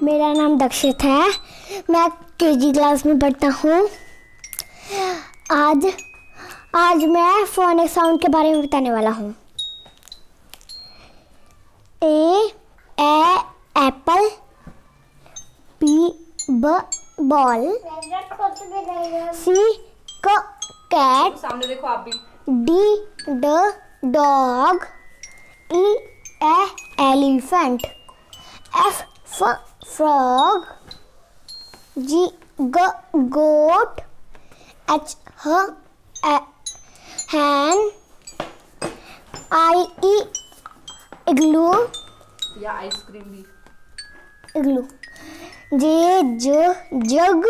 मेरा नाम दक्षित है। मैं केजी क्लास में पढ़ता हूँ। आज मैं फोनिक साउंड के बारे में बताने वाला हूँ। ए एप्पल, बी बॉल, सी कैट, सामने देखो आप भी, D dog, E elephant, F frog, G goat, H hen, I igloo या आइसक्रीम भी, igloo, J jug,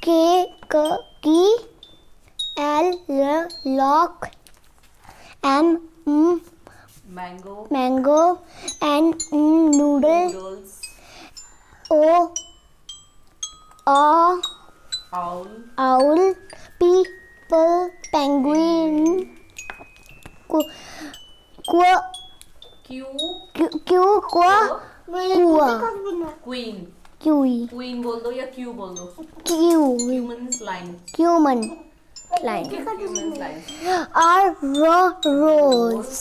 K key, L lock, M mango, N noodles, O owl, P penguin, Q queen बोल दो या Q बोल दो। Humans line, R rose,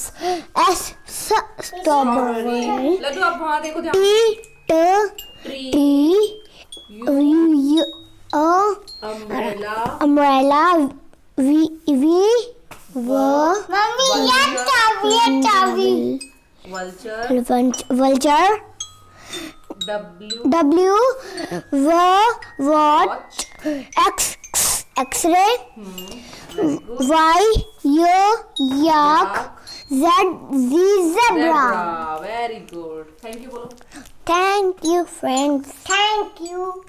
S strawberry, laddu आप वहाँ देखो, T umbrella, V vulture, W watch, X-ray, Y yak, Z zebra. Very good. Thank you, bolo. Thank you, friends. Thank you.